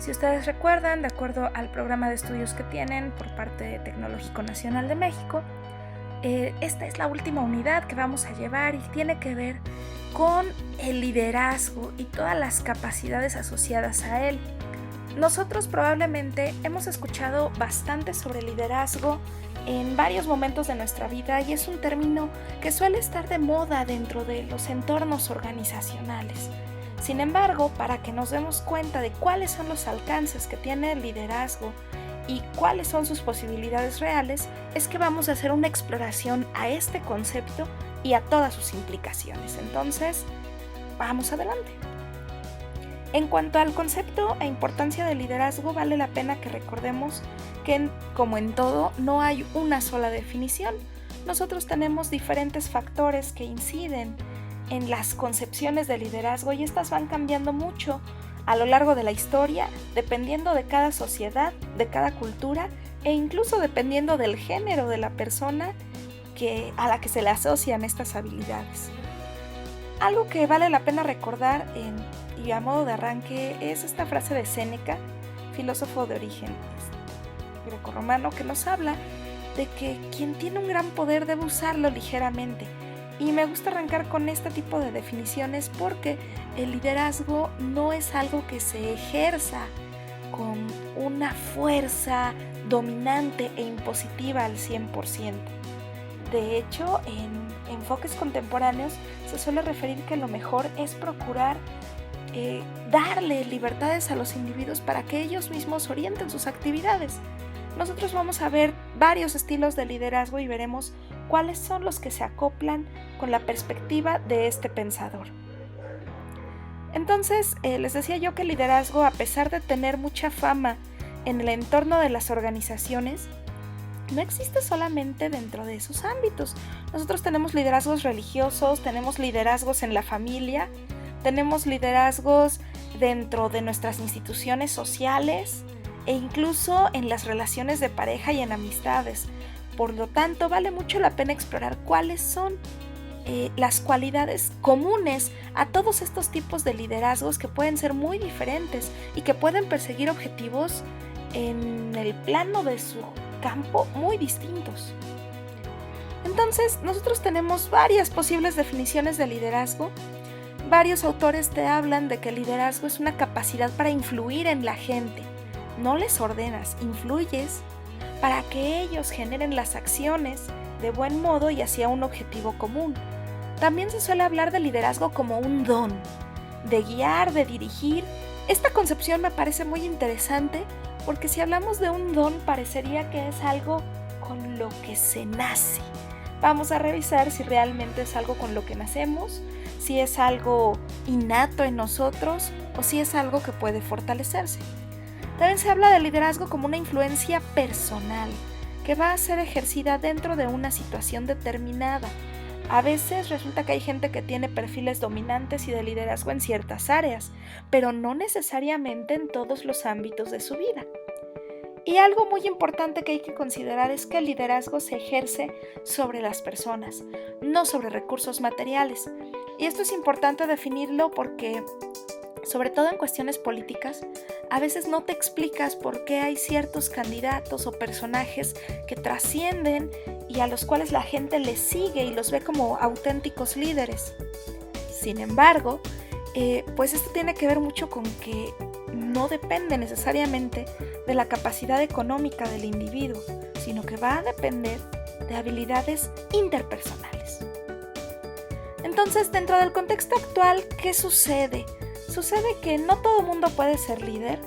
Si ustedes recuerdan, de acuerdo al programa de estudios que tienen por parte de Tecnológico Nacional de México, esta es la última unidad que vamos a llevar y tiene que ver con el liderazgo y todas las capacidades asociadas a él. Nosotros probablemente hemos escuchado bastante sobre liderazgo en varios momentos de nuestra vida y es un término que suele estar de moda dentro de los entornos organizacionales. Sin embargo, para que nos demos cuenta de cuáles son los alcances que tiene el liderazgo y cuáles son sus posibilidades reales, es que vamos a hacer una exploración a este concepto y a todas sus implicaciones. Entonces, vamos adelante. En cuanto al concepto e importancia del liderazgo, vale la pena que recordemos que, como en todo, no hay una sola definición. Nosotros tenemos diferentes factores que inciden en las concepciones de liderazgo y estas van cambiando mucho a lo largo de la historia, dependiendo de cada sociedad, de cada cultura e incluso dependiendo del género de la persona a la que se le asocian estas habilidades. Algo que vale la pena recordar y a modo de arranque es esta frase de Séneca, filósofo de origen grecorromano, que nos habla de que quien tiene un gran poder debe usarlo ligeramente. Y me gusta arrancar con este tipo de definiciones porque el liderazgo no es algo que se ejerza con una fuerza dominante e impositiva al 100%. De hecho, en enfoques contemporáneos se suele referir que lo mejor es procurar darle libertades a los individuos para que ellos mismos orienten sus actividades. Nosotros vamos a ver varios estilos de liderazgo y veremos cuáles son los que se acoplan con la perspectiva de este pensador. Entonces, les decía yo que el liderazgo, a pesar de tener mucha fama en el entorno de las organizaciones, no existe solamente dentro de esos ámbitos. Nosotros tenemos liderazgos religiosos, tenemos liderazgos en la familia, tenemos liderazgos dentro de nuestras instituciones sociales e incluso en las relaciones de pareja y en amistades. Por lo tanto, vale mucho la pena explorar cuáles son las cualidades comunes a todos estos tipos de liderazgos que pueden ser muy diferentes y que pueden perseguir objetivos en el plano de su campo muy distintos. Entonces, nosotros tenemos varias posibles definiciones de liderazgo. Varios autores te hablan de que el liderazgo es una capacidad para influir en la gente. No les ordenas, influyes para que ellos generen las acciones de buen modo y hacia un objetivo común. También se suele hablar de liderazgo como un don, de guiar, de dirigir. Esta concepción me parece muy interesante porque si hablamos de un don parecería que es algo con lo que se nace. Vamos a revisar si realmente es algo con lo que nacemos, si es algo innato en nosotros o si es algo que puede fortalecerse. También se habla de liderazgo como una influencia personal que va a ser ejercida dentro de una situación determinada. A veces resulta que hay gente que tiene perfiles dominantes y de liderazgo en ciertas áreas, pero no necesariamente en todos los ámbitos de su vida. Y algo muy importante que hay que considerar es que el liderazgo se ejerce sobre las personas, no sobre recursos materiales. Y esto es importante definirlo porque, sobre todo en cuestiones políticas, a veces no te explicas por qué hay ciertos candidatos o personajes que trascienden y a los cuales la gente les sigue y los ve como auténticos líderes. Sin embargo, pues esto tiene que ver mucho con que no depende necesariamente de la capacidad económica del individuo, sino que va a depender de habilidades interpersonales. Entonces, dentro del contexto actual, ¿qué sucede? Sucede que no todo el mundo puede ser líder,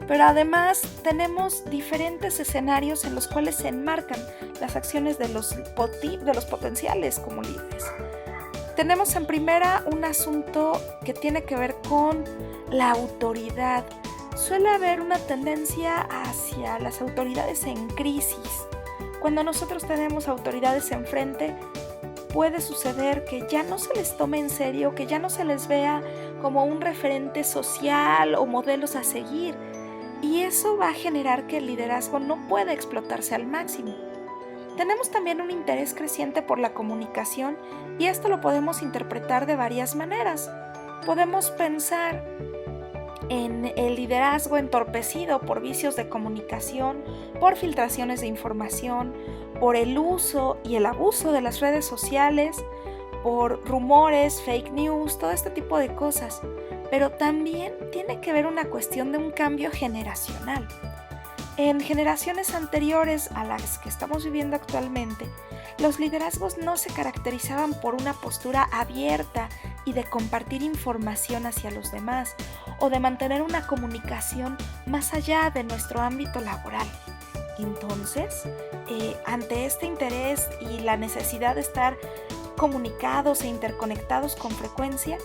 pero además tenemos diferentes escenarios en los cuales se enmarcan las acciones de los potenciales como líderes. Tenemos en primera un asunto que tiene que ver con la autoridad. Suele haber una tendencia hacia las autoridades en crisis. Cuando nosotros tenemos autoridades enfrente, puede suceder que ya no se les tome en serio, que ya no se les vea como un referente social o modelos a seguir. Y eso va a generar que el liderazgo no pueda explotarse al máximo. Tenemos también un interés creciente por la comunicación y esto lo podemos interpretar de varias maneras. Podemos pensar en el liderazgo entorpecido por vicios de comunicación, por filtraciones de información, por el uso y el abuso de las redes sociales, por rumores, fake news, todo este tipo de cosas. Pero también tiene que ver una cuestión de un cambio generacional. En generaciones anteriores a las que estamos viviendo actualmente, los liderazgos no se caracterizaban por una postura abierta y de compartir información hacia los demás o de mantener una comunicación más allá de nuestro ámbito laboral. Entonces, ante este interés y la necesidad de estar comunicados e interconectados con frecuencia,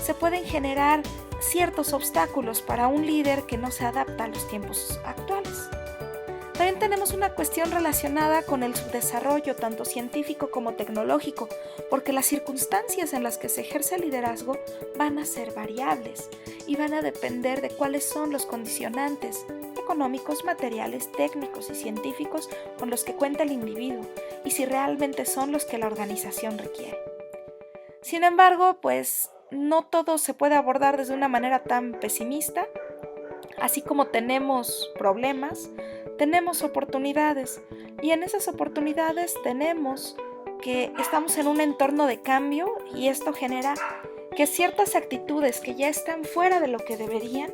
se pueden generar ciertos obstáculos para un líder que no se adapta a los tiempos actuales. También tenemos una cuestión relacionada con el subdesarrollo tanto científico como tecnológico, porque las circunstancias en las que se ejerce el liderazgo van a ser variables y van a depender de cuáles son los condicionantes económicos, materiales, técnicos y científicos con los que cuenta el individuo y si realmente son los que la organización requiere. Sin embargo, pues no todo se puede abordar desde una manera tan pesimista. Así como tenemos problemas, tenemos oportunidades y en esas oportunidades tenemos que estamos en un entorno de cambio y esto genera que ciertas actitudes que ya están fuera de lo que deberían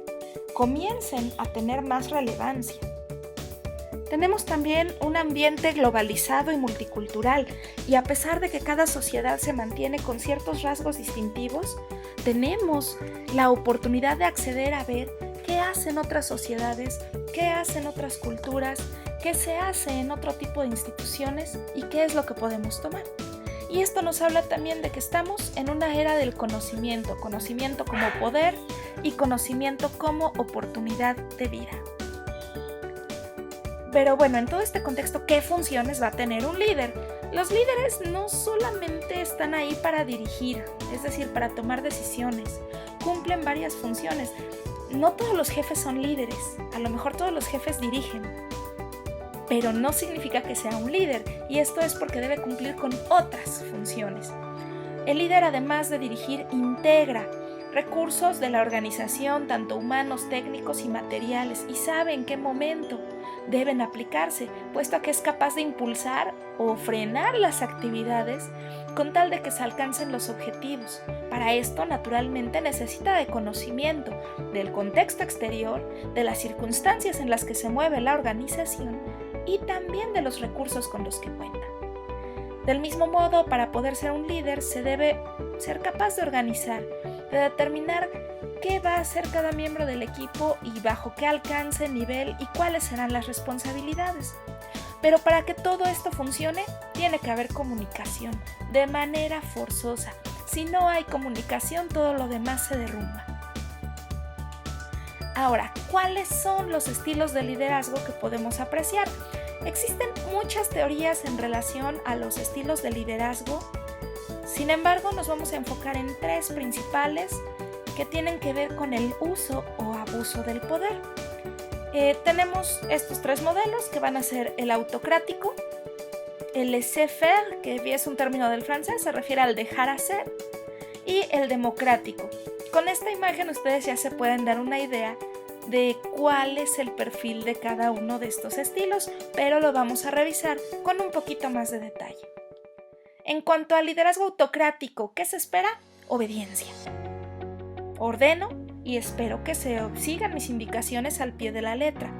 comiencen a tener más relevancia. Tenemos también un ambiente globalizado y multicultural y a pesar de que cada sociedad se mantiene con ciertos rasgos distintivos, tenemos la oportunidad de acceder a ver qué hacen otras sociedades, qué hacen otras culturas, qué se hace en otro tipo de instituciones y qué es lo que podemos tomar. Y esto nos habla también de que estamos en una era del conocimiento como poder y conocimiento como oportunidad de vida. Pero bueno, en todo este contexto, ¿qué funciones va a tener un líder? Los líderes no solamente están ahí para dirigir, es decir, para tomar decisiones, cumplen varias funciones. No todos los jefes son líderes, a lo mejor todos los jefes dirigen, pero no significa que sea un líder, y esto es porque debe cumplir con otras funciones. El líder, además de dirigir, integra recursos de la organización, tanto humanos, técnicos y materiales, y sabe en qué momento deben aplicarse, puesto que es capaz de impulsar o frenar las actividades con tal de que se alcancen los objetivos. Para esto, naturalmente, necesita de conocimiento del contexto exterior, de las circunstancias en las que se mueve la organización y también de los recursos con los que cuenta. Del mismo modo, para poder ser un líder, se debe ser capaz de organizar, de determinar qué va a hacer cada miembro del equipo y bajo qué alcance, nivel y cuáles serán las responsabilidades. Pero para que todo esto funcione, tiene que haber comunicación de manera forzosa. Si no hay comunicación, todo lo demás se derrumba. Ahora, ¿cuáles son los estilos de liderazgo que podemos apreciar? Existen muchas teorías en relación a los estilos de liderazgo. Sin embargo, nos vamos a enfocar en tres principales que tienen que ver con el uso o abuso del poder. Tenemos estos tres modelos que van a ser el autocrático, el laissez-faire, que es un término del francés, se refiere al dejar hacer, y el democrático. Con esta imagen ustedes ya se pueden dar una idea de cuál es el perfil de cada uno de estos estilos, pero lo vamos a revisar con un poquito más de detalle. En cuanto al liderazgo autocrático, ¿qué se espera? Obediencia. Ordeno y espero que se sigan mis indicaciones al pie de la letra.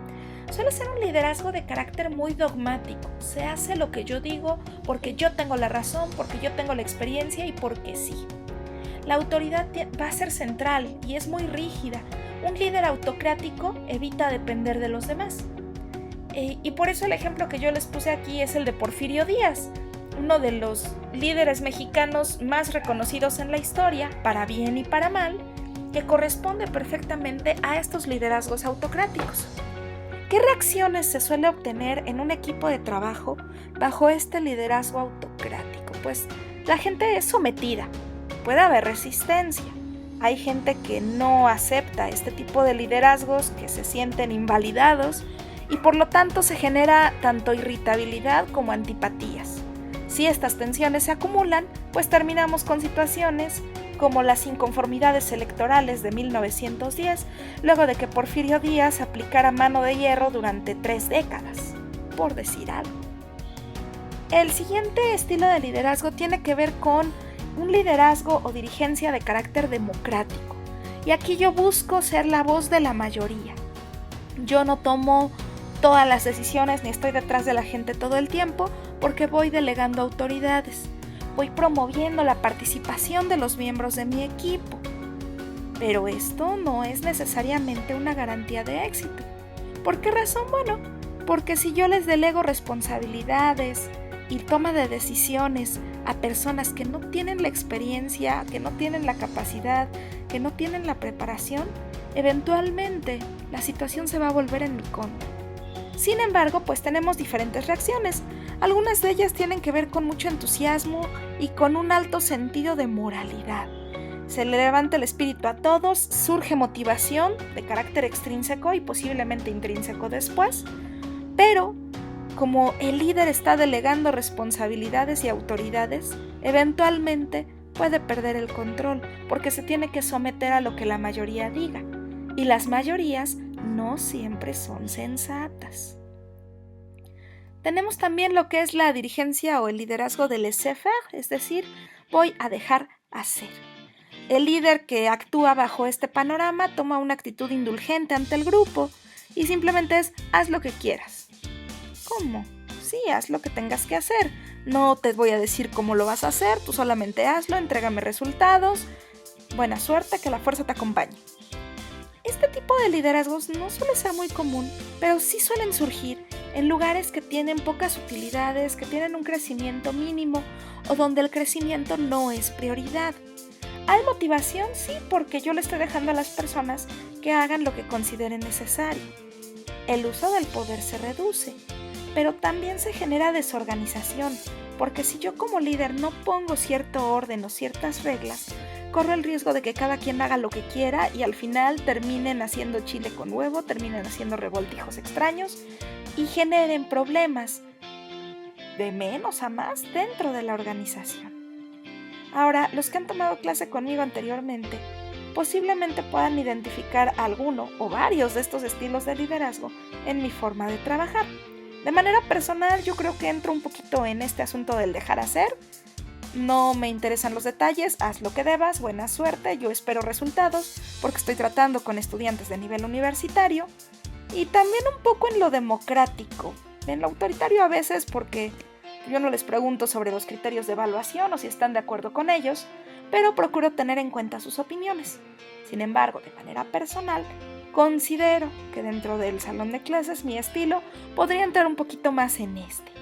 Suele ser un liderazgo de carácter muy dogmático. Se hace lo que yo digo porque yo tengo la razón, porque yo tengo la experiencia y porque sí. La autoridad va a ser central y es muy rígida. Un líder autocrático evita depender de los demás. Y por eso el ejemplo que yo les puse aquí es el de Porfirio Díaz, uno de los líderes mexicanos más reconocidos en la historia, para bien y para mal, que corresponde perfectamente a estos liderazgos autocráticos. ¿Qué reacciones se suele obtener en un equipo de trabajo bajo este liderazgo autocrático? Pues la gente es sometida, puede haber resistencia. Hay gente que no acepta este tipo de liderazgos, que se sienten invalidados y por lo tanto se genera tanto irritabilidad como antipatías. Si estas tensiones se acumulan, pues terminamos con situaciones como las inconformidades electorales de 1910, luego de que Porfirio Díaz aplicara mano de hierro durante 3 décadas, por decir algo. El siguiente estilo de liderazgo tiene que ver con un liderazgo o dirigencia de carácter democrático. Y aquí yo busco ser la voz de la mayoría. Yo no tomo todas las decisiones ni estoy detrás de la gente todo el tiempo porque voy delegando autoridades. Voy promoviendo la participación de los miembros de mi equipo. Pero esto no es necesariamente una garantía de éxito. ¿Por qué razón? Bueno, porque si yo les delego responsabilidades y toma de decisiones a personas que no tienen la experiencia, que no tienen la capacidad, que no tienen la preparación, eventualmente la situación se va a volver en mi contra. Sin embargo, pues tenemos diferentes reacciones. Algunas de ellas tienen que ver con mucho entusiasmo y con un alto sentido de moralidad. Se le levanta el espíritu a todos, surge motivación de carácter extrínseco y posiblemente intrínseco después, pero como el líder está delegando responsabilidades y autoridades, eventualmente puede perder el control porque se tiene que someter a lo que la mayoría diga. Y las mayorías no siempre son sensatas. Tenemos también lo que es la dirigencia o el liderazgo del laissez-faire, es decir, voy a dejar hacer. El líder que actúa bajo este panorama toma una actitud indulgente ante el grupo y simplemente es haz lo que quieras. ¿Cómo? Sí, haz lo que tengas que hacer. No te voy a decir cómo lo vas a hacer, tú solamente hazlo, entrégame resultados. Buena suerte, que la fuerza te acompañe. Este tipo de liderazgos no suele ser muy común, pero sí suelen surgir en lugares que tienen pocas utilidades, que tienen un crecimiento mínimo o donde el crecimiento no es prioridad. ¿Hay motivación? Sí, porque yo le estoy dejando a las personas que hagan lo que consideren necesario. El uso del poder se reduce, pero también se genera desorganización, porque si yo como líder no pongo cierto orden o ciertas reglas, corro el riesgo de que cada quien haga lo que quiera y al final terminen haciendo chile con huevo, terminen haciendo revoltijos extraños y generen problemas de menos a más dentro de la organización. Ahora, los que han tomado clase conmigo anteriormente posiblemente puedan identificar alguno o varios de estos estilos de liderazgo en mi forma de trabajar. De manera personal, yo creo que entro un poquito en este asunto del dejar hacer. No me interesan los detalles, haz lo que debas, buena suerte, yo espero resultados porque estoy tratando con estudiantes de nivel universitario. Y también un poco en lo democrático, en lo autoritario a veces porque yo no les pregunto sobre los criterios de evaluación o si están de acuerdo con ellos, pero procuro tener en cuenta sus opiniones. Sin embargo, de manera personal, considero que dentro del salón de clases mi estilo podría entrar un poquito más en este.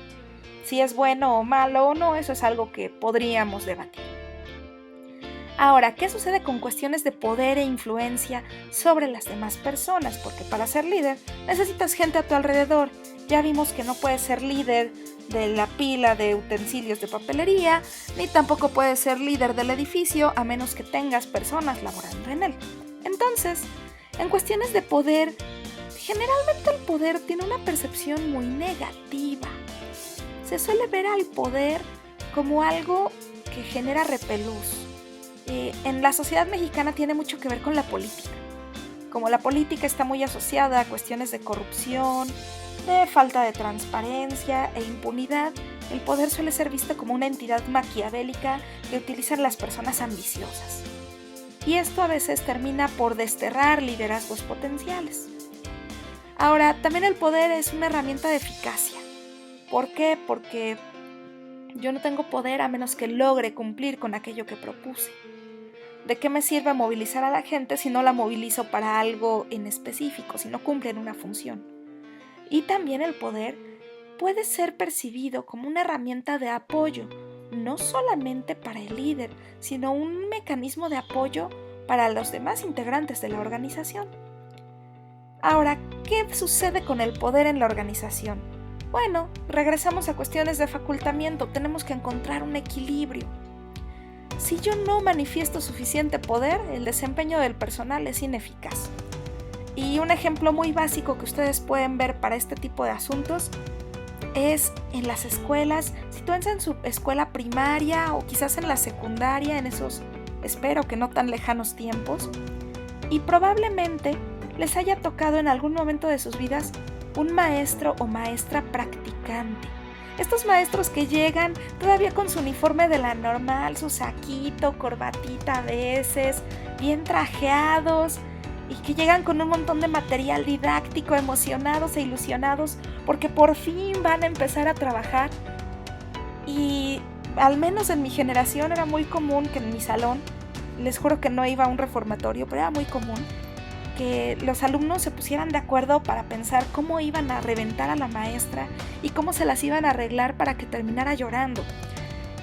Si es bueno o malo o no, eso es algo que podríamos debatir. Ahora, ¿qué sucede con cuestiones de poder e influencia sobre las demás personas? Porque para ser líder necesitas gente a tu alrededor. Ya vimos que no puedes ser líder de la pila de utensilios de papelería, ni tampoco puedes ser líder del edificio a menos que tengas personas laborando en él. Entonces, en cuestiones de poder, generalmente el poder tiene una percepción muy negativa. Se suele ver al poder como algo que genera repelús. En la sociedad mexicana tiene mucho que ver con la política. Como la política está muy asociada a cuestiones de corrupción, de falta de transparencia e impunidad, el poder suele ser visto como una entidad maquiavélica que utilizan las personas ambiciosas. Y esto a veces termina por desterrar liderazgos potenciales. Ahora, también el poder es una herramienta de eficacia. ¿Por qué? Porque yo no tengo poder a menos que logre cumplir con aquello que propuse. ¿De qué me sirve movilizar a la gente si no la movilizo para algo en específico, si no cumplen una función? Y también el poder puede ser percibido como una herramienta de apoyo, no solamente para el líder, sino un mecanismo de apoyo para los demás integrantes de la organización. Ahora, ¿qué sucede con el poder en la organización? Bueno, regresamos a cuestiones de facultamiento, tenemos que encontrar un equilibrio. Si yo no manifiesto suficiente poder, el desempeño del personal es ineficaz. Y un ejemplo muy básico que ustedes pueden ver para este tipo de asuntos es en las escuelas, si tú en su escuela primaria o quizás en la secundaria, en esos espero que no tan lejanos tiempos, y probablemente les haya tocado en algún momento de sus vidas un maestro o maestra practicante. Estos maestros que llegan todavía con su uniforme de la normal, su saquito, corbatita a veces, bien trajeados, y que llegan con un montón de material didáctico, emocionados e ilusionados porque por fin van a empezar a trabajar. Y al menos en mi generación era muy común que en mi salón, les juro que no iba a un reformatorio, pero era muy común que los alumnos se pusieran de acuerdo para pensar cómo iban a reventar a la maestra y cómo se las iban a arreglar para que terminara llorando.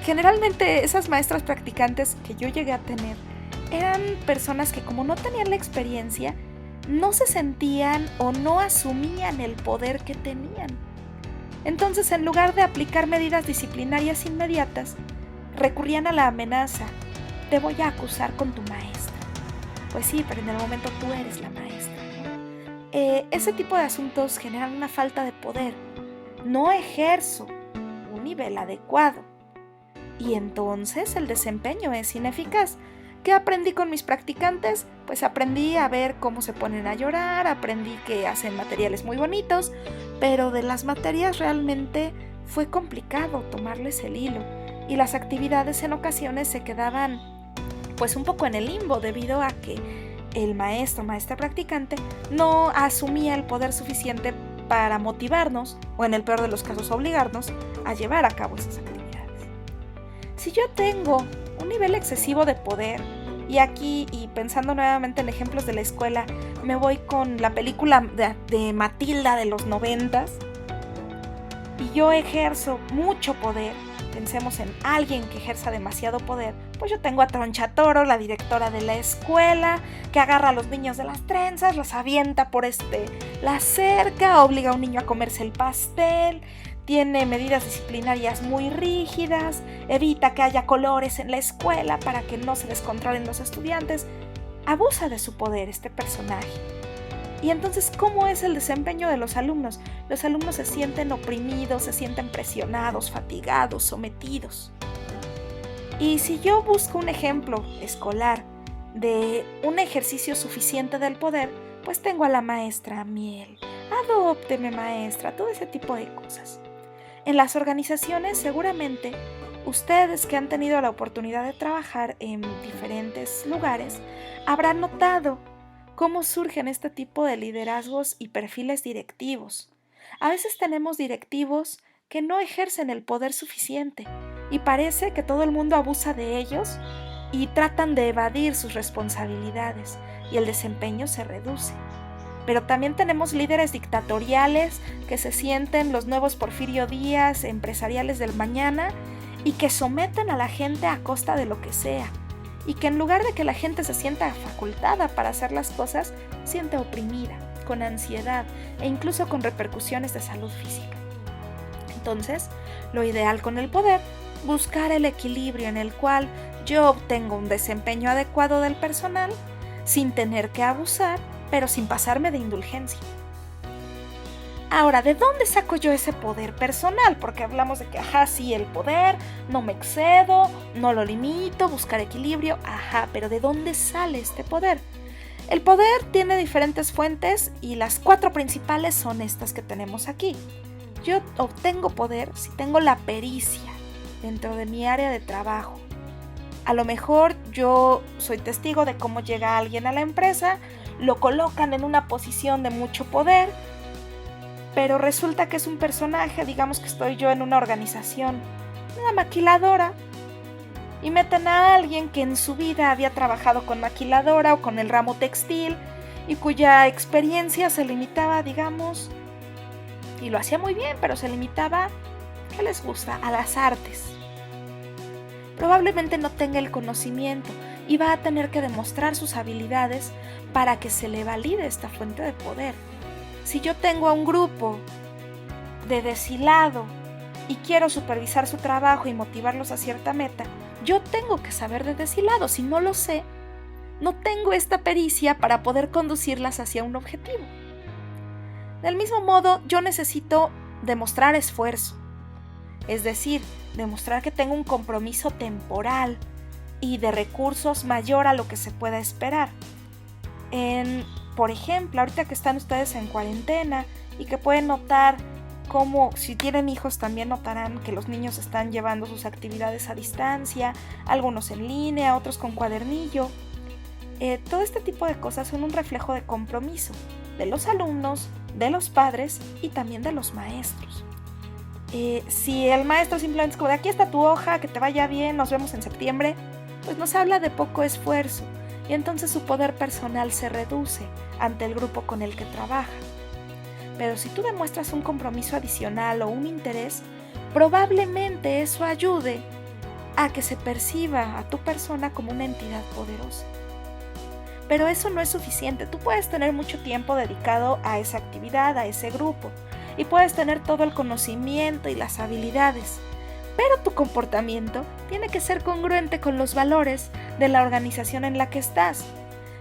Generalmente esas maestras practicantes que yo llegué a tener eran personas que, como no tenían la experiencia, no se sentían o no asumían el poder que tenían. Entonces, en lugar de aplicar medidas disciplinarias inmediatas, recurrían a la amenaza: te voy a acusar con tu maestra. Pues sí, pero en el momento tú eres la maestra. Ese tipo de asuntos generan una falta de poder. No ejerzo un nivel adecuado. Y entonces el desempeño es ineficaz. ¿Qué aprendí con mis practicantes? Pues aprendí a ver cómo se ponen a llorar, aprendí que hacen materiales muy bonitos, pero de las materias realmente fue complicado tomarles el hilo, y las actividades en ocasiones se quedaban pues un poco en el limbo debido a que el maestro, maestra practicante, no asumía el poder suficiente para motivarnos, o en el peor de los casos obligarnos, a llevar a cabo esas actividades. Si yo tengo un nivel excesivo de poder, y aquí, y pensando nuevamente en ejemplos de la escuela, me voy con la película de Matilda de los 90s, y yo ejerzo mucho poder, pensemos en alguien que ejerza demasiado poder, pues yo tengo a Tronchatoro, la directora de la escuela, que agarra a los niños de las trenzas, los avienta por la cerca, obliga a un niño a comerse el pastel, tiene medidas disciplinarias muy rígidas, evita que haya colores en la escuela para que no se descontrolen los estudiantes. Abusa de su poder este personaje. Y entonces, ¿cómo es el desempeño de los alumnos? Los alumnos se sienten oprimidos, se sienten presionados, fatigados, sometidos. Y si yo busco un ejemplo escolar de un ejercicio suficiente del poder, pues tengo a la maestra Miel. Adópteme, maestra, todo ese tipo de cosas. En las organizaciones, seguramente, ustedes que han tenido la oportunidad de trabajar en diferentes lugares, habrán notado cómo surgen este tipo de liderazgos y perfiles directivos. A veces tenemos directivos que no ejercen el poder suficiente y parece que todo el mundo abusa de ellos y tratan de evadir sus responsabilidades y el desempeño se reduce. Pero también tenemos líderes dictatoriales que se sienten los nuevos Porfirio Díaz, empresariales del mañana, y que someten a la gente a costa de lo que sea, y que en lugar de que la gente se sienta facultada para hacer las cosas, siente oprimida, con ansiedad e incluso con repercusiones de salud física. Entonces, lo ideal con el poder, buscar el equilibrio en el cual yo obtengo un desempeño adecuado del personal, sin tener que abusar, pero sin pasarme de indulgencia. Ahora, ¿de dónde saco yo ese poder personal? Porque hablamos de que, sí, el poder, no me excedo, no lo limito, buscar equilibrio, pero ¿de dónde sale este poder? El poder tiene diferentes fuentes y las 4 principales son estas que tenemos aquí. Yo obtengo poder si tengo la pericia dentro de mi área de trabajo. A lo mejor yo soy testigo de cómo llega alguien a la empresa, lo colocan en una posición de mucho poder, pero resulta que es un personaje, digamos que estoy yo en una organización, una maquiladora, y meten a alguien que en su vida había trabajado con maquiladora o con el ramo textil y cuya experiencia se limitaba, digamos, y lo hacía muy bien, pero se limitaba, ¿qué les gusta? A las artes. Probablemente no tenga el conocimiento y va a tener que demostrar sus habilidades para que se le valide esta fuente de poder. Si yo tengo a un grupo de deshilado y quiero supervisar su trabajo y motivarlos a cierta meta, yo tengo que saber de deshilado. Si no lo sé, no tengo esta pericia para poder conducirlas hacia un objetivo. Del mismo modo, yo necesito demostrar esfuerzo, es decir, demostrar que tengo un compromiso temporal y de recursos mayor a lo que se pueda esperar. Por ejemplo, ahorita que están ustedes en cuarentena y que pueden notar cómo, si tienen hijos también notarán que los niños están llevando sus actividades a distancia, algunos en línea, otros con cuadernillo. Todo este tipo de cosas son un reflejo de compromiso de los alumnos, de los padres y también de los maestros. Si el maestro simplemente es como de aquí está tu hoja, que te vaya bien, nos vemos en septiembre, pues nos habla de poco esfuerzo y entonces su poder personal se reduce ante el grupo con el que trabaja. Pero si tú demuestras un compromiso adicional o un interés, probablemente eso ayude a que se perciba a tu persona como una entidad poderosa. Pero eso no es suficiente. Tú puedes tener mucho tiempo dedicado a esa actividad, a ese grupo, y puedes tener todo el conocimiento y las habilidades, pero tu comportamiento tiene que ser congruente con los valores de la organización en la que estás.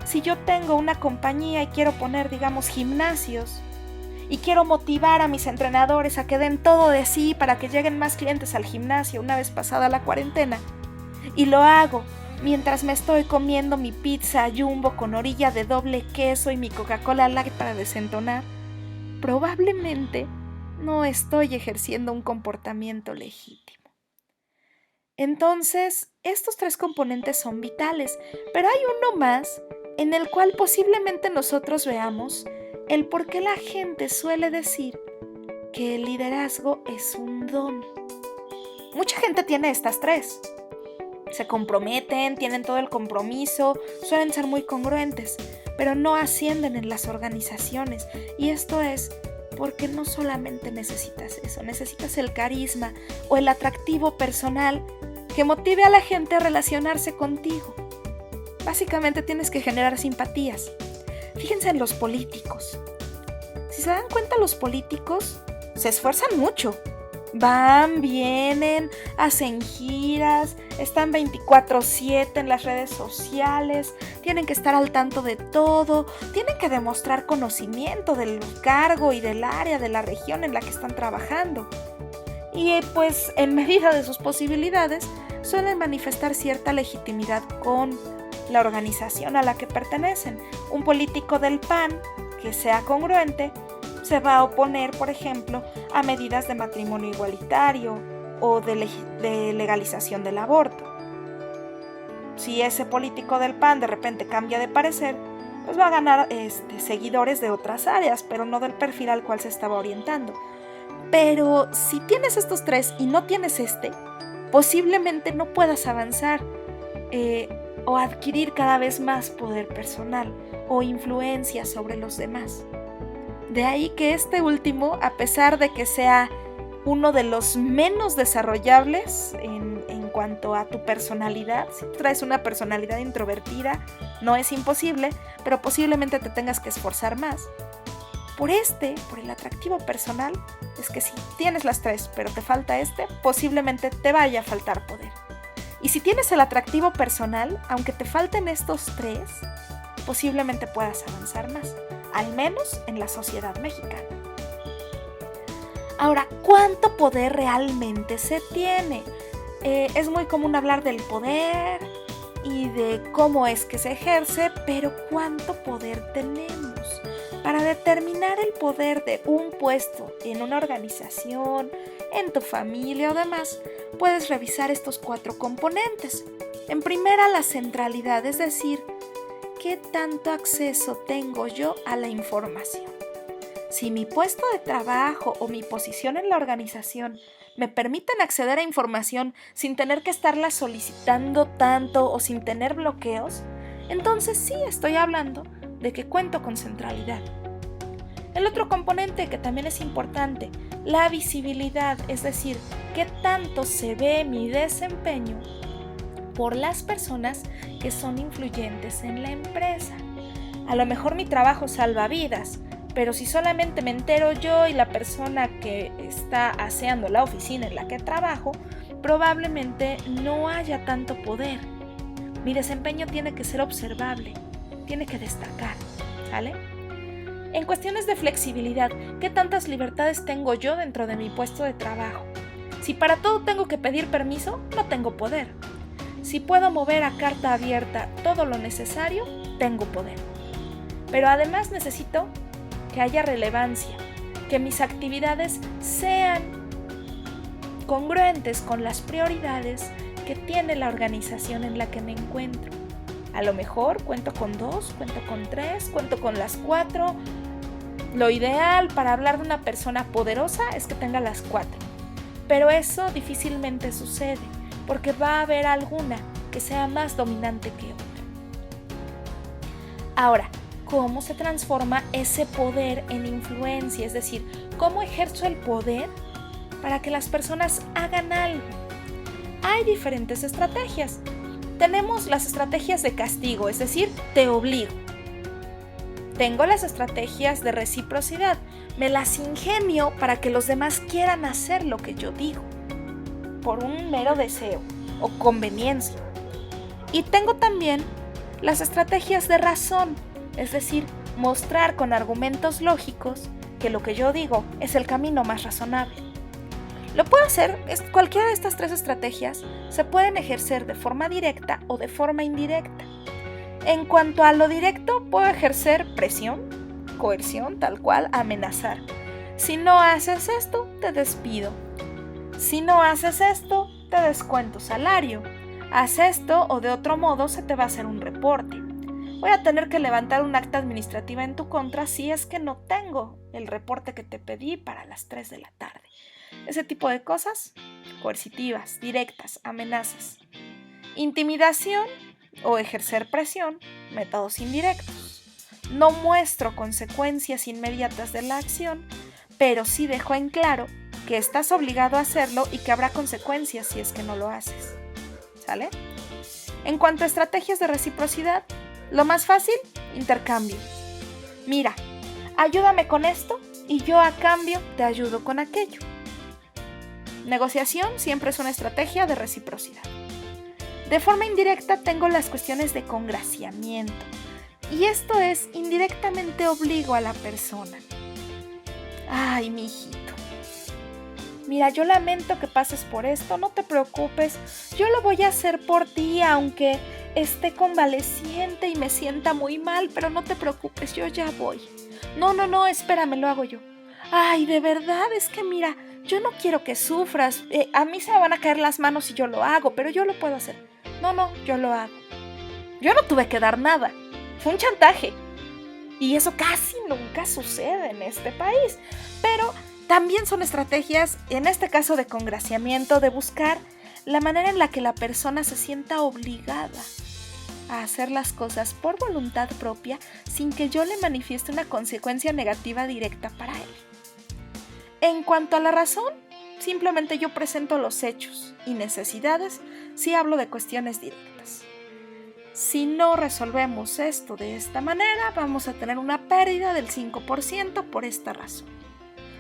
Si yo tengo una compañía y quiero poner, digamos, gimnasios, y quiero motivar a mis entrenadores a que den todo de sí para que lleguen más clientes al gimnasio una vez pasada la cuarentena, y lo hago mientras me estoy comiendo mi pizza Jumbo con orilla de doble queso y mi Coca-Cola Light para desentonar, probablemente no estoy ejerciendo un comportamiento legítimo. Entonces, estos 3 componentes son vitales, pero hay uno más en el cual posiblemente nosotros veamos el por qué la gente suele decir que el liderazgo es un don. Mucha gente tiene estas 3. Se comprometen, tienen todo el compromiso, suelen ser muy congruentes, pero no ascienden en las organizaciones. Y esto es porque no solamente necesitas eso, necesitas el carisma o el atractivo personal que motive a la gente a relacionarse contigo. Básicamente tienes que generar simpatías. Fíjense en los políticos. Si se dan cuenta, los políticos se esfuerzan mucho. Van, vienen, hacen giras, están 24/7 en las redes sociales, tienen que estar al tanto de todo, tienen que demostrar conocimiento del cargo y del área de la región en la que están trabajando. Y pues en medida de sus posibilidades suelen manifestar cierta legitimidad con la organización a la que pertenecen. Un político del PAN que sea congruente se va a oponer, por ejemplo, a medidas de matrimonio igualitario o de legalización del aborto. Si ese político del PAN de repente cambia de parecer, pues va a ganar seguidores de otras áreas, pero no del perfil al cual se estaba orientando. Pero si tienes estos 3 y no tienes posiblemente no puedas avanzar o adquirir cada vez más poder personal o influencia sobre los demás. De ahí que este último, a pesar de que sea uno de los menos desarrollables en cuanto a tu personalidad, si tú traes una personalidad introvertida, no es imposible, pero posiblemente te tengas que esforzar más. Por el atractivo personal, es que si tienes las 3, pero te falta posiblemente te vaya a faltar poder. Y si tienes el atractivo personal, aunque te falten estos 3, posiblemente puedas avanzar más, al menos en la sociedad mexicana. Ahora, ¿cuánto poder realmente se tiene? Es muy común hablar del poder y de cómo es que se ejerce, pero ¿cuánto poder tenemos? Para determinar el poder de un puesto en una organización, en tu familia o demás, puedes revisar estos 4 componentes. En primera, la centralidad, es decir, ¿qué tanto acceso tengo yo a la información? Si mi puesto de trabajo o mi posición en la organización me permiten acceder a información sin tener que estarla solicitando tanto o sin tener bloqueos, entonces sí estoy hablando de que cuento con centralidad. El otro componente que también es importante, la visibilidad, es decir, qué tanto se ve mi desempeño por las personas que son influyentes en la empresa. A lo mejor mi trabajo salva vidas, pero si solamente me entero yo y la persona que está aseando la oficina en la que trabajo, probablemente no haya tanto poder. Mi desempeño tiene que ser observable, tiene que destacar, ¿sale? En cuestiones de flexibilidad, ¿qué tantas libertades tengo yo dentro de mi puesto de trabajo? Si para todo tengo que pedir permiso, no tengo poder. Si puedo mover a carta abierta todo lo necesario, tengo poder. Pero además necesito que haya relevancia, que mis actividades sean congruentes con las prioridades que tiene la organización en la que me encuentro. A lo mejor cuento con 2, cuento con 3, cuento con las 4. Lo ideal para hablar de una persona poderosa es que tenga las 4. Pero eso difícilmente sucede, porque va a haber alguna que sea más dominante que otra. Ahora, ¿cómo se transforma ese poder en influencia? Es decir, ¿cómo ejerzo el poder para que las personas hagan algo? Hay diferentes estrategias. Tenemos las estrategias de castigo, es decir, te obligo. Tengo las estrategias de reciprocidad, me las ingenio para que los demás quieran hacer lo que yo digo, por un mero deseo o conveniencia. Y tengo también las estrategias de razón, es decir, mostrar con argumentos lógicos que lo que yo digo es el camino más razonable. Lo puedo hacer, cualquiera de estas 3 estrategias se pueden ejercer de forma directa o de forma indirecta. En cuanto a lo directo, puedo ejercer presión, coerción, tal cual, amenazar. Si no haces esto, te despido. Si no haces esto, te descuento salario. Haz esto o de otro modo se te va a hacer un reporte. Voy a tener que levantar un acta administrativa en tu contra si es que no tengo el reporte que te pedí para las 3 de la tarde. Ese tipo de cosas, coercitivas, directas, amenazas. Intimidación o ejercer presión, métodos indirectos. No muestro consecuencias inmediatas de la acción, pero sí dejo en claro que estás obligado a hacerlo y que habrá consecuencias si es que no lo haces. ¿Sale? En cuanto a estrategias de reciprocidad, lo más fácil, intercambio. Mira, ayúdame con esto y yo a cambio te ayudo con aquello. Negociación siempre es una estrategia de reciprocidad. De forma indirecta tengo las cuestiones de congraciamiento. Y esto es, indirectamente obligo a la persona. Ay, mijito. Mira, yo lamento que pases por esto, no te preocupes. Yo lo voy a hacer por ti, aunque esté convaleciente y me sienta muy mal, pero no te preocupes, yo ya voy. No, espérame, lo hago yo. Ay, de verdad, es que mira, yo no quiero que sufras. A mí se me van a caer las manos si yo lo hago, pero yo lo puedo hacer. No, yo lo hago. Yo no tuve que dar nada. Fue un chantaje. Y eso casi nunca sucede en este país. Pero también son estrategias, en este caso de congraciamiento, de buscar la manera en la que la persona se sienta obligada a hacer las cosas por voluntad propia sin que yo le manifieste una consecuencia negativa directa para él. En cuanto a la razón, simplemente yo presento los hechos y necesidades si hablo de cuestiones directas. Si no resolvemos esto de esta manera, vamos a tener una pérdida del 5% por esta razón.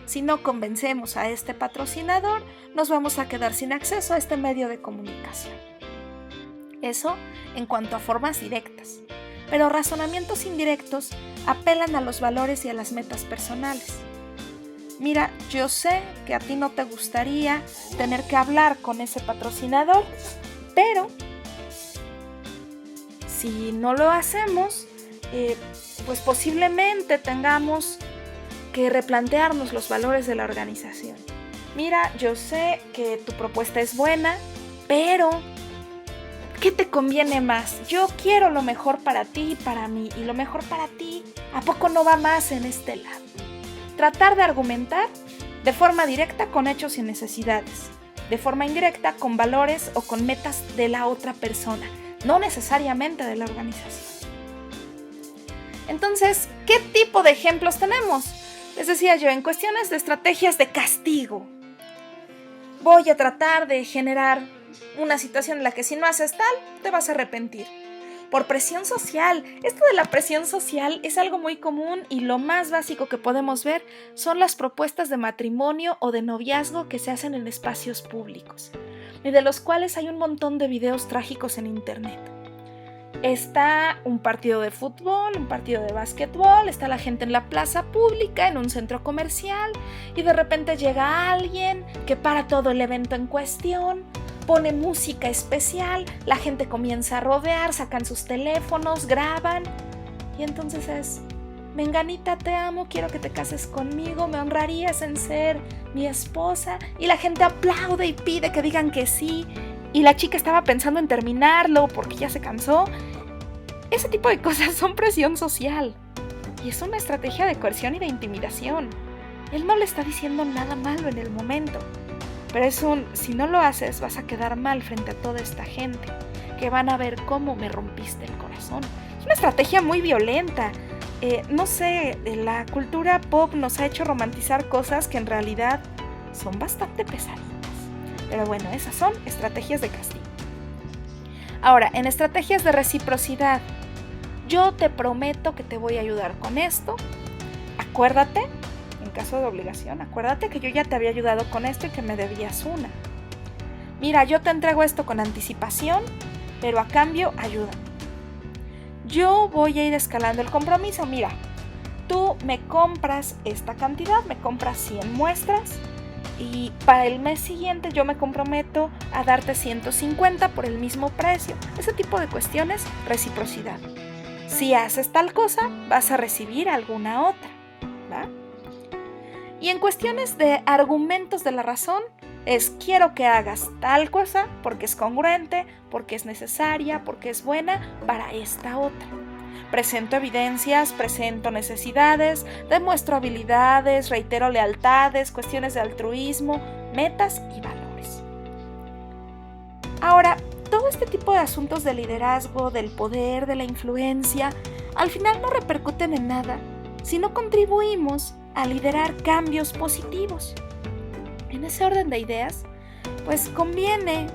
Si no convencemos a este patrocinador, nos vamos a quedar sin acceso a este medio de comunicación. Eso en cuanto a formas directas. Pero razonamientos indirectos apelan a los valores y a las metas personales. Mira, yo sé que a ti no te gustaría tener que hablar con ese patrocinador, pero si no lo hacemos, pues posiblemente tengamos que replantearnos los valores de la organización. Mira, yo sé que tu propuesta es buena, pero ¿qué te conviene más? Yo quiero lo mejor para ti y para mí, y lo mejor para ti, ¿a poco no va más en este lado? Tratar de argumentar de forma directa con hechos y necesidades, de forma indirecta con valores o con metas de la otra persona, no necesariamente de la organización. Entonces, ¿qué tipo de ejemplos tenemos? Les decía yo, en cuestiones de estrategias de castigo, voy a tratar de generar una situación en la que si no haces tal, te vas a arrepentir. Por presión social. Esto de la presión social es algo muy común y lo más básico que podemos ver son las propuestas de matrimonio o de noviazgo que se hacen en espacios públicos y de los cuales hay un montón de videos trágicos en internet. Está un partido de fútbol, un partido de básquetbol, está la gente en la plaza pública, en un centro comercial y de repente llega alguien que para todo el evento en cuestión, pone música especial, la gente comienza a rodear, sacan sus teléfonos, graban, y entonces es: Menganita, te amo, quiero que te cases conmigo, me honrarías en ser mi esposa. Y la gente aplaude y pide que digan que sí. Y la chica estaba pensando en terminarlo porque ya se cansó. Ese tipo de cosas son presión social. Y es una estrategia de coerción y de intimidación. Él no le está diciendo nada malo en el momento. Pero es si no lo haces, vas a quedar mal frente a toda esta gente, que van a ver cómo me rompiste el corazón. Es una estrategia muy violenta. No sé, la cultura pop nos ha hecho romantizar cosas que en realidad son bastante pesaditas. Pero bueno, esas son estrategias de castigo. Ahora, en estrategias de reciprocidad, yo te prometo que te voy a ayudar con esto. Acuérdate, en caso de obligación, acuérdate que yo ya te había ayudado con esto y que me debías una. Mira, yo te entrego esto con anticipación, pero a cambio, ayúdame. Yo voy a ir escalando el compromiso. Mira, tú me compras esta cantidad, me compras 100 muestras y para el mes siguiente yo me comprometo a darte 150 por el mismo precio. Ese tipo de cuestiones, reciprocidad. Si haces tal cosa, vas a recibir alguna otra, ¿va? Y en cuestiones de argumentos de la razón, quiero que hagas tal cosa porque es congruente, porque es necesaria, porque es buena para esta otra. Presento evidencias, presento necesidades, demuestro habilidades, reitero lealtades, cuestiones de altruismo, metas y valores. Ahora, todo este tipo de asuntos de liderazgo, del poder, de la influencia, al final no repercuten en nada si no contribuimos a liderar cambios positivos. En ese orden de ideas, pues conviene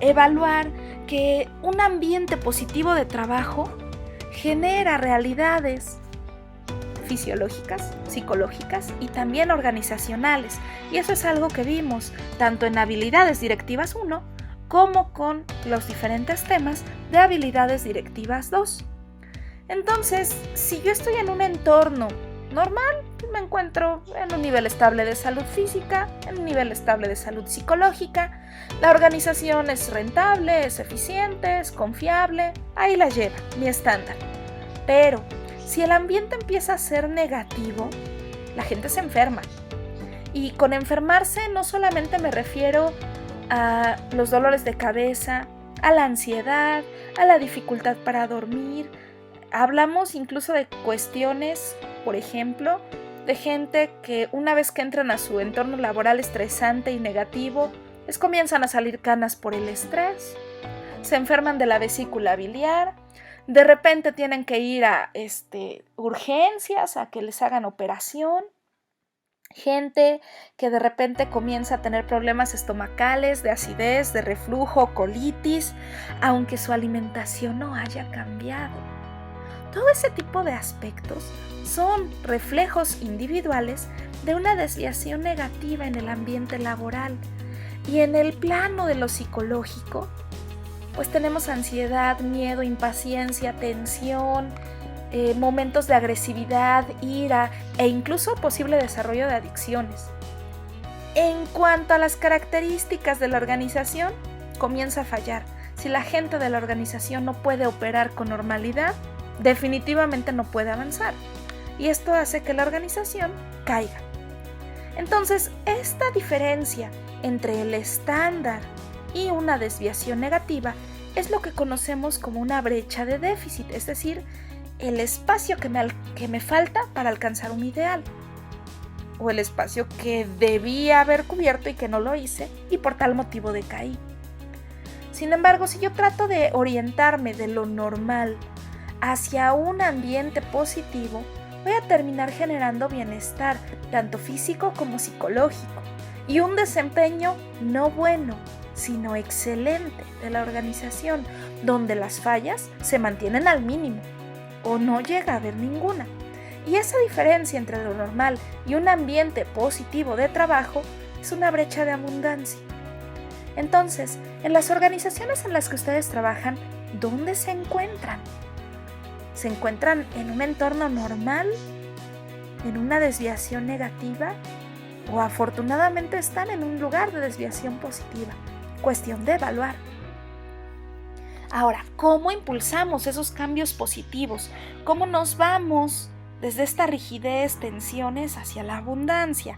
evaluar que un ambiente positivo de trabajo genera realidades fisiológicas, psicológicas y también organizacionales. Y eso es algo que vimos tanto en habilidades directivas 1 como con los diferentes temas de habilidades directivas 2. Entonces, si yo estoy en un entorno normal, me encuentro en un nivel estable de salud física, en un nivel estable de salud psicológica, la organización es rentable, es eficiente, es confiable, ahí la lleva, mi estándar. Pero si el ambiente empieza a ser negativo, la gente se enferma. Y con enfermarse no solamente me refiero a los dolores de cabeza, a la ansiedad, a la dificultad para dormir. Hablamos incluso de cuestiones, por ejemplo, de gente que una vez que entran a su entorno laboral estresante y negativo, les comienzan a salir canas por el estrés, se enferman de la vesícula biliar, de repente tienen que ir a urgencias, a que les hagan operación. Gente que de repente comienza a tener problemas estomacales, de acidez, de reflujo, colitis, aunque su alimentación no haya cambiado. Todo ese tipo de aspectos son reflejos individuales de una desviación negativa en el ambiente laboral. Y en el plano de lo psicológico, pues tenemos ansiedad, miedo, impaciencia, tensión, momentos de agresividad, ira e incluso posible desarrollo de adicciones. En cuanto a las características de la organización, comienza a fallar. Si la gente de la organización no puede operar con normalidad, definitivamente no puede avanzar. Y esto hace que la organización caiga. Entonces, esta diferencia entre el estándar y una desviación negativa es lo que conocemos como una brecha de déficit, es decir, el espacio que me falta para alcanzar un ideal, o el espacio que debía haber cubierto y que no lo hice y por tal motivo decaí. Sin embargo, si yo trato de orientarme de lo normal hacia un ambiente positivo, voy a terminar generando bienestar, tanto físico como psicológico, y un desempeño no bueno, sino excelente de la organización, donde las fallas se mantienen al mínimo o no llega a haber ninguna. Y esa diferencia entre lo normal y un ambiente positivo de trabajo es una brecha de abundancia. Entonces, en las organizaciones en las que ustedes trabajan, ¿dónde se encuentran? ¿Se encuentran en un entorno normal? ¿En una desviación negativa? ¿O afortunadamente están en un lugar de desviación positiva? cuestión de evaluar. Ahora, ¿cómo impulsamos esos cambios positivos? ¿Cómo nos vamos desde esta rigidez, tensiones hacia la abundancia?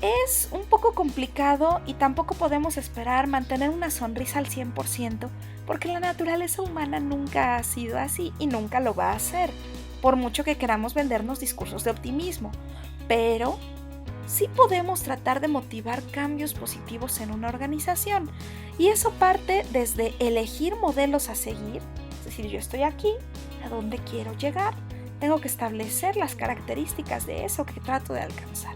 Es un poco complicado y tampoco podemos esperar mantener una sonrisa al 100% porque la naturaleza humana nunca ha sido así y nunca lo va a hacer, por mucho que queramos vendernos discursos de optimismo. Pero sí podemos tratar de motivar cambios positivos en una organización y eso parte desde elegir modelos a seguir, es decir, yo estoy aquí, ¿a dónde quiero llegar? Tengo que establecer las características de eso que trato de alcanzar.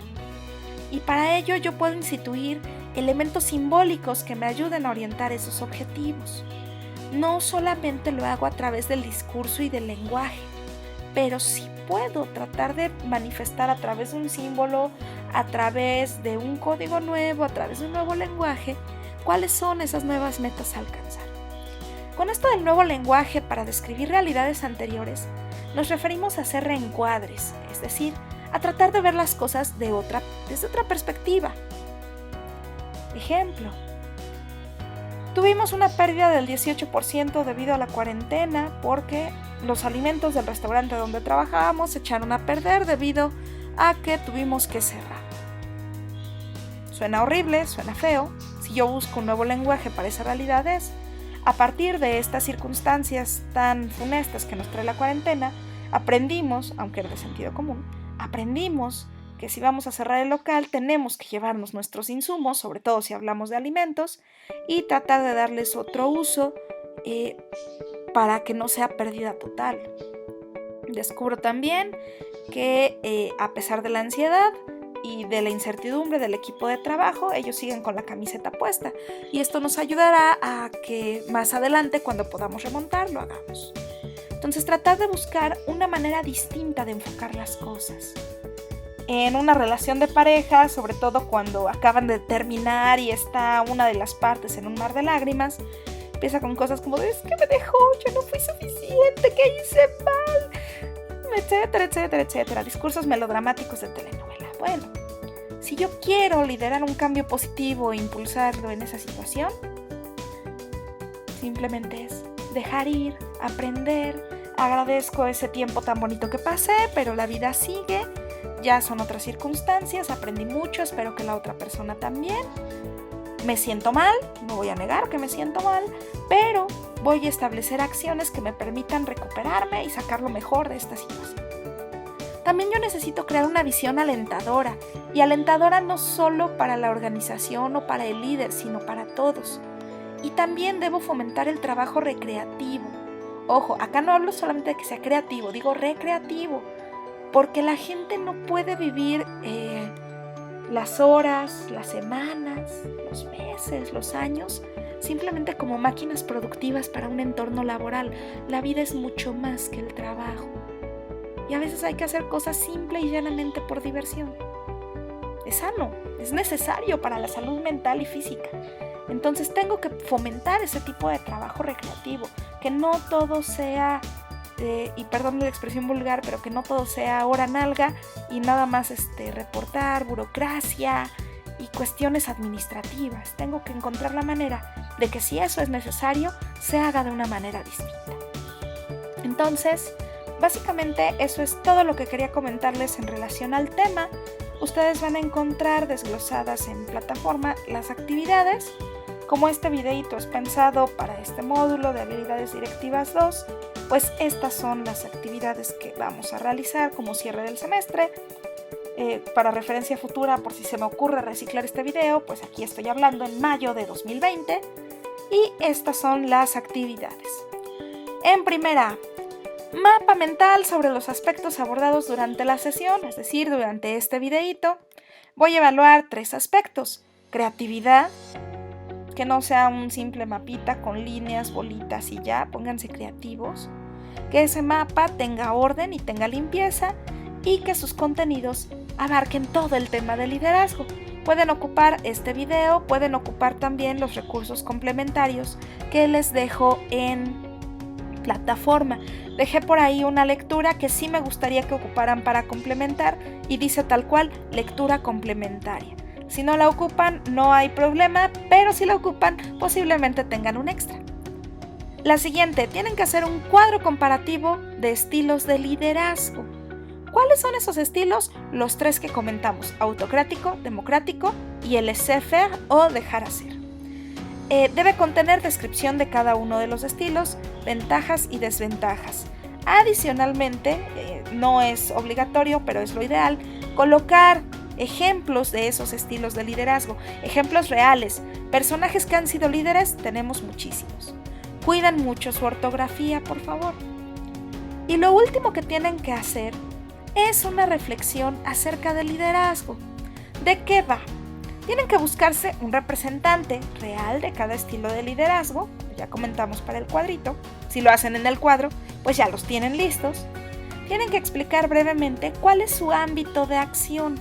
Y para ello yo puedo instituir elementos simbólicos que me ayuden a orientar esos objetivos. No solamente lo hago a través del discurso y del lenguaje, pero sí puedo tratar de manifestar a través de un símbolo, a través de un código nuevo, a través de un nuevo lenguaje, cuáles son esas nuevas metas a alcanzar. Con esto del nuevo lenguaje para describir realidades anteriores, nos referimos a hacer reencuadres, es decir, a tratar de ver las cosas desde otra perspectiva. Ejemplo, tuvimos una pérdida del 18% debido a la cuarentena porque los alimentos del restaurante donde trabajábamos se echaron a perder debido a que tuvimos que cerrar. Suena horrible, suena feo. Si yo busco un nuevo lenguaje para esa realidad es, a partir de estas circunstancias tan funestas que nos trae la cuarentena, aprendimos, aunque era de sentido común, aprendimos que si vamos a cerrar el local tenemos que llevarnos nuestros insumos, sobre todo si hablamos de alimentos, y tratar de darles otro uso para que no sea pérdida total. Descubro también que a pesar de la ansiedad y de la incertidumbre del equipo de trabajo, ellos siguen con la camiseta puesta y esto nos ayudará a que más adelante, cuando podamos remontar, lo hagamos. Entonces, tratar de buscar una manera distinta de enfocar las cosas. En una relación de pareja, sobre todo cuando acaban de terminar y está una de las partes en un mar de lágrimas, empieza con cosas como, es que me dejó, yo no fui suficiente, ¿qué hice mal? Etcétera, etcétera, etcétera. Discursos melodramáticos de telenovela. Bueno, si yo quiero liderar un cambio positivo e impulsarlo en esa situación, simplemente es dejar ir, aprender, agradezco ese tiempo tan bonito que pasé, pero la vida sigue, ya son otras circunstancias, aprendí mucho, espero que la otra persona también. Me siento mal, no voy a negar que me siento mal, pero voy a establecer acciones que me permitan recuperarme y sacar lo mejor de esta situación. También yo necesito crear una visión alentadora, y alentadora no solo para la organización o para el líder, sino para todos. Y también debo fomentar el trabajo recreativo. Ojo, acá no hablo solamente de que sea creativo, digo recreativo, porque la gente no puede vivir las horas, las semanas, los meses, los años, simplemente como máquinas productivas para un entorno laboral. La vida es mucho más que el trabajo. Y a veces hay que hacer cosas simple y llanamente por diversión. Es sano, es necesario para la salud mental y física. Entonces tengo que fomentar ese tipo de trabajo recreativo, que no todo sea, y perdón la expresión vulgar, pero que no todo sea hora nalga y nada más reportar, burocracia y cuestiones administrativas. Tengo que encontrar la manera de que si eso es necesario, se haga de una manera distinta. Entonces, básicamente eso es todo lo que quería comentarles en relación al tema. Ustedes van a encontrar desglosadas en plataforma las actividades. Como este videito es pensado para este módulo de habilidades directivas 2, pues estas son las actividades que vamos a realizar como cierre del semestre. Para referencia futura, por si se me ocurre reciclar este video, pues aquí estoy hablando en mayo de 2020 y estas son las actividades. En primera, mapa mental sobre los aspectos abordados durante la sesión, es decir, durante este videito. Voy a evaluar 3 aspectos: creatividad, que no sea un simple mapita con líneas, bolitas y ya, pónganse creativos, que ese mapa tenga orden y tenga limpieza y que sus contenidos abarquen todo el tema de liderazgo. Pueden ocupar este video, pueden ocupar también los recursos complementarios que les dejo en plataforma. Dejé por ahí una lectura que sí me gustaría que ocuparan para complementar y dice tal cual, lectura complementaria. Si no la ocupan, no hay problema, pero si la ocupan, posiblemente tengan un extra. La siguiente, tienen que hacer un cuadro comparativo de estilos de liderazgo. ¿Cuáles son esos estilos? Los 3 que comentamos: autocrático, democrático y el laissez-faire o dejar hacer. Debe contener descripción de cada uno de los estilos, ventajas y desventajas. Adicionalmente, no es obligatorio, pero es lo ideal, colocar ejemplos de esos estilos de liderazgo, ejemplos reales. Personajes que han sido líderes tenemos muchísimos. Cuiden mucho su ortografía, por favor. Y lo último que tienen que hacer es una reflexión acerca del liderazgo. ¿De qué va? Tienen que buscarse un representante real de cada estilo de liderazgo, ya comentamos para el cuadrito. Si lo hacen en el cuadro, pues ya los tienen listos. Tienen que explicar brevemente cuál es su ámbito de acción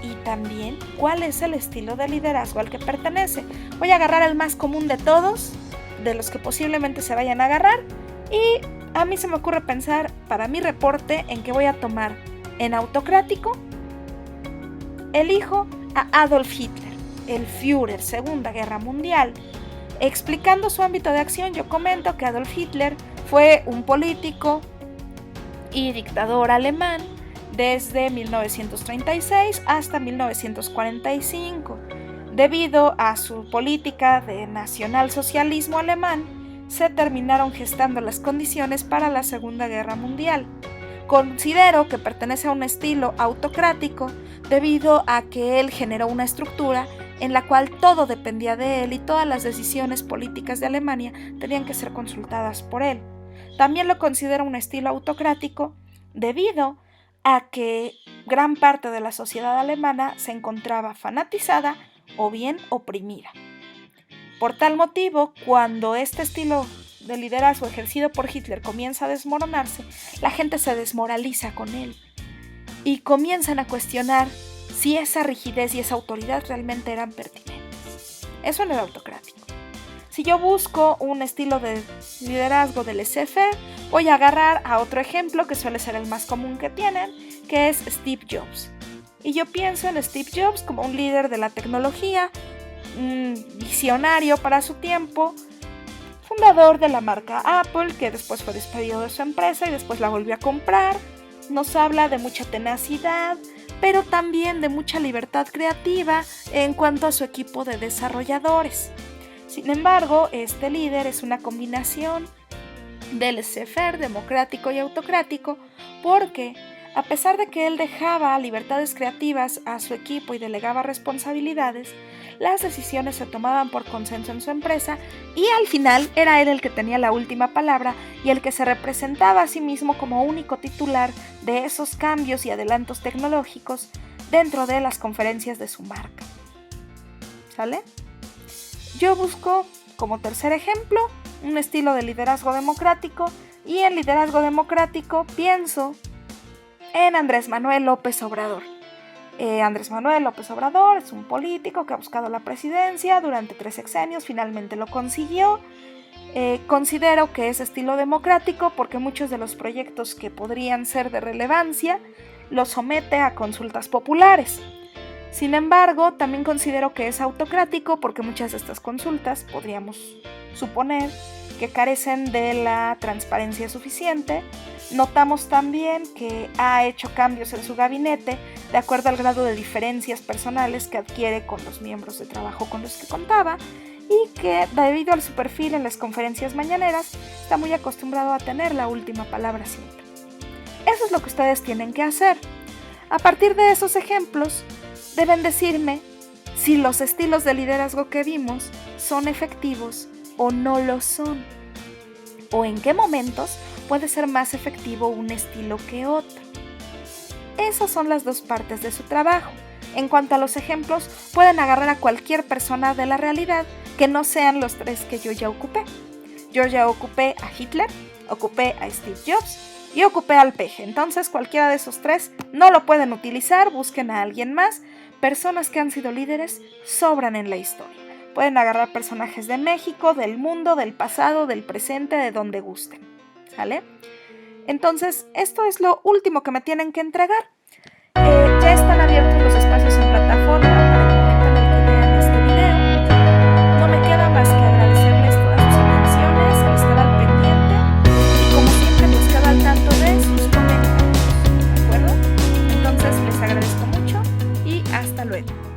y también cuál es el estilo de liderazgo al que pertenece. Voy a agarrar el más común de todos, de los que posiblemente se vayan a agarrar, y a mí se me ocurre pensar para mi reporte en que voy a tomar en autocrático, elijo a Adolf Hitler, el Führer, Segunda Guerra Mundial. Explicando su ámbito de acción, yo comento que Adolf Hitler fue un político y dictador alemán desde 1936 hasta 1945. Debido a su política de nacionalsocialismo alemán, se terminaron gestando las condiciones para la Segunda Guerra Mundial. Considero que pertenece a un estilo autocrático debido a que él generó una estructura en la cual todo dependía de él y todas las decisiones políticas de Alemania tenían que ser consultadas por él. También lo considero un estilo autocrático debido a que gran parte de la sociedad alemana se encontraba fanatizada o bien oprimida. Por tal motivo, cuando este estilo de liderazgo ejercido por Hitler comienza a desmoronarse, la gente se desmoraliza con él y comienzan a cuestionar si esa rigidez y esa autoridad realmente eran pertinentes. Eso en el autocrático. Si yo busco un estilo de liderazgo del laissez-faire, voy a agarrar a otro ejemplo que suele ser el más común que tienen, que es Steve Jobs. Y yo pienso en Steve Jobs como un líder de la tecnología, un visionario para su tiempo, fundador de la marca Apple, que después fue despedido de su empresa y después la volvió a comprar. Nos habla de mucha tenacidad, pero también de mucha libertad creativa en cuanto a su equipo de desarrolladores. Sin embargo, este líder es una combinación del laissez-faire democrático y autocrático, porque a pesar de que él dejaba libertades creativas a su equipo y delegaba responsabilidades, las decisiones se tomaban por consenso en su empresa y al final era él el que tenía la última palabra y el que se representaba a sí mismo como único titular de esos cambios y adelantos tecnológicos dentro de las conferencias de su marca. ¿Sale? Yo busco, como tercer ejemplo, un estilo de liderazgo democrático, y en liderazgo democrático pienso en Andrés Manuel López Obrador. Andrés Manuel López Obrador es un político que ha buscado la presidencia durante 3 sexenios, finalmente lo consiguió. Considero que es estilo democrático porque muchos de los proyectos que podrían ser de relevancia los somete a consultas populares. Sin embargo, también considero que es autocrático porque muchas de estas consultas podríamos suponer que carecen de la transparencia suficiente. Notamos también que ha hecho cambios en su gabinete de acuerdo al grado de diferencias personales que adquiere con los miembros de trabajo con los que contaba, y que debido a su perfil en las conferencias mañaneras está muy acostumbrado a tener la última palabra siempre. Eso es lo que ustedes tienen que hacer. A partir de esos ejemplos, deben decirme si los estilos de liderazgo que vimos son efectivos o no lo son, o en qué momentos puede ser más efectivo un estilo que otro. Esas son las 2 partes de su trabajo. En cuanto a los ejemplos, pueden agarrar a cualquier persona de la realidad que no sean los 3 que yo ya ocupé. Yo ya ocupé a Hitler, ocupé a Steve Jobs y ocupé al peje. Entonces cualquiera de esos 3 no lo pueden utilizar, busquen a alguien más. Personas que han sido líderes sobran en la historia. Pueden agarrar personajes de México, del mundo, del pasado, del presente, de donde gusten. ¿Sale? Entonces, esto es lo último que me tienen que entregar. Ya están abiertos los espacios en plataforma. luego.